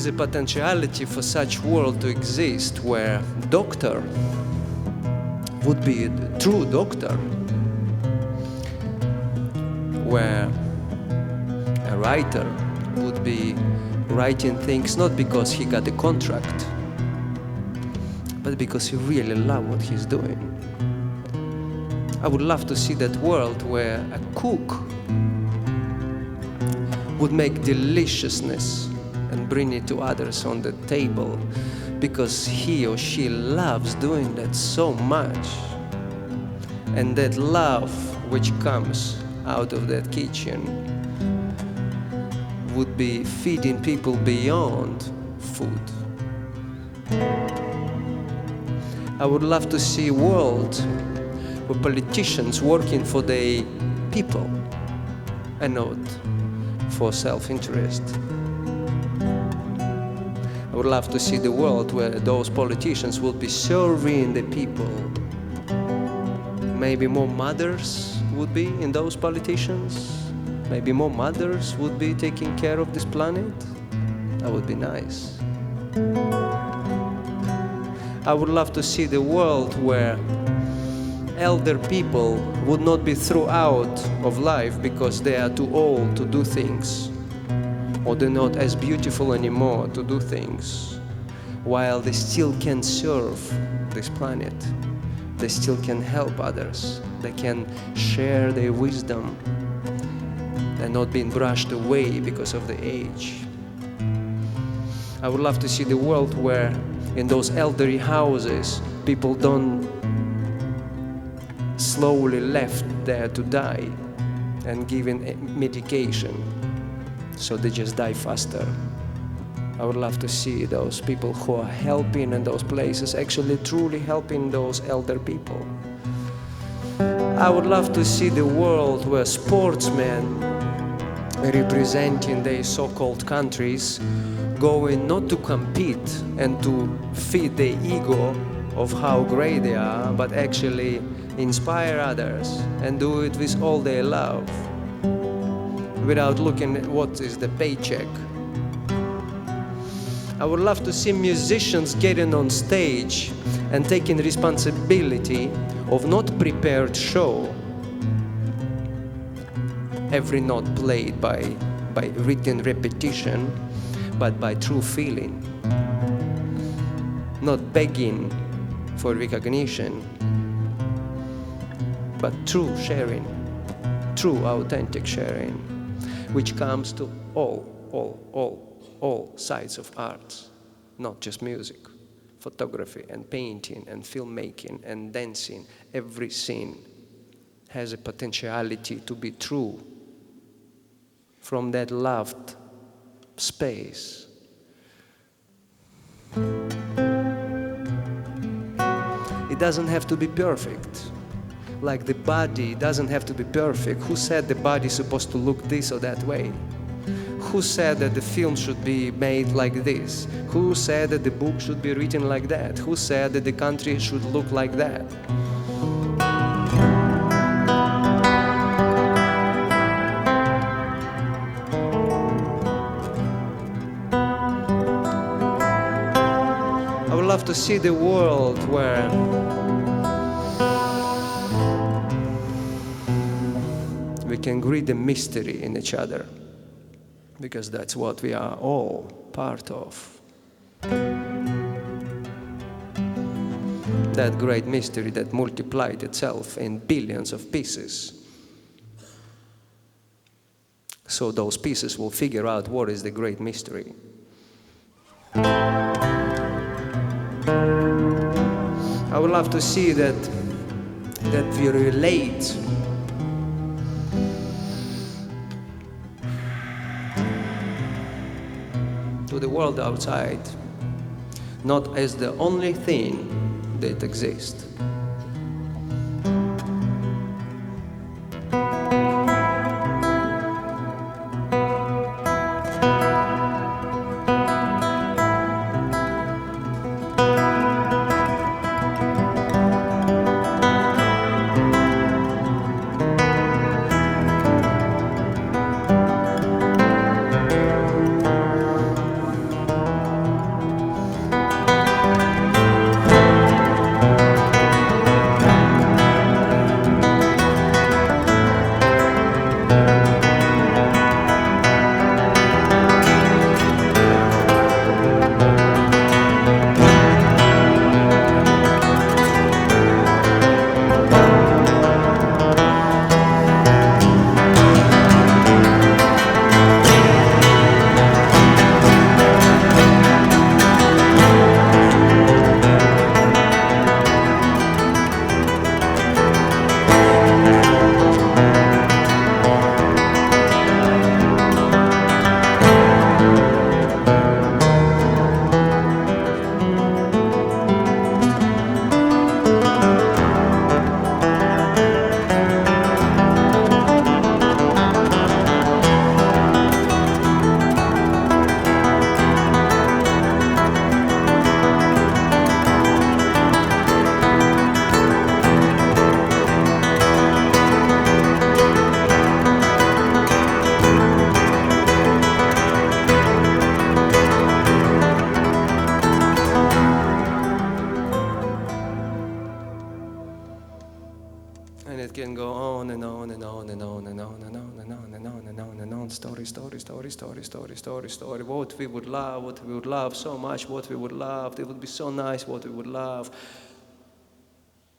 is a potentiality for such world to exist where doctor would be a true doctor, where a writer would be writing things not because he got a contract, but because he really loves what he's doing. I would love to see that world where a cook would make deliciousness and bring it to others on the table because he or she loves doing that so much. And that love which comes out of that kitchen would be feeding people beyond food. I would love to see a world where politicians working for the people and not for self-interest. I would love to see the world where those politicians will be serving the people. Maybe more mothers would be in those politicians. Maybe more mothers would be taking care of this planet. That would be nice. I would love to see the world where elder people would not be thrown out of life because they are too old to do things, or they're not as beautiful anymore to do things, while they still can serve this planet. They still can help others. They can share their wisdom. They're not being brushed away because of the age. I would love to see the world where in those elderly houses people don't slowly left there to die and given medication, so they just die faster. I would love to see those people who are helping in those places actually truly helping those elder people. I would love to see the world where sportsmen representing their so-called countries going not to compete and to feed the ego of how great they are, but actually inspire others and do it with all their love without looking at what is the paycheck. I would love to see musicians getting on stage and taking responsibility of not prepared show, every note played by written repetition, but by true feeling, not begging for recognition, but true sharing, true authentic sharing, which comes to all sides of arts, not just music, photography and painting and filmmaking and dancing. Every scene has a potentiality to be true from that loved space. It doesn't have to be perfect. Like the body doesn't have to be perfect. Who said the body is supposed to look this or that way? Who said that the film should be made like this? Who said that the book should be written like that? Who said that the country should look like that? I would love to see the world where we can greet the mystery in each other, because that's what we are all part of. That great mystery that multiplied itself in billions of pieces. So those pieces will figure out what is the great mystery. I would love to see that we relate to the world outside, not as the only thing that exists. and on and on and on and on and on and on and on. Story, story, story, story, story, story, story. What we would love so much, what we would love. It would be so nice, what we would love.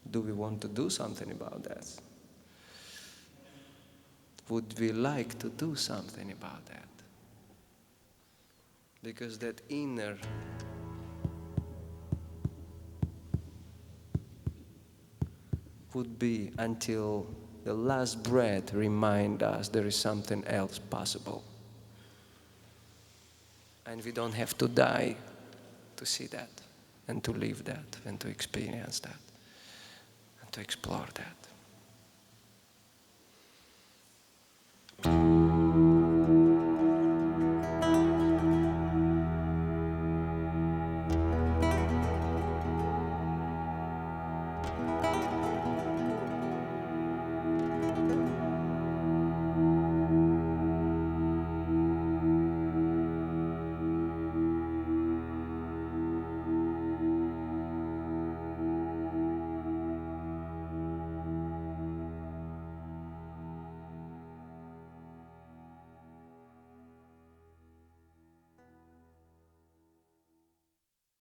Do we want to do something about that? Would we like to do something about that? Because that inner would be until the last breath remind us there is something else possible. And we don't have to die to see that and to live that and to experience that and to explore that.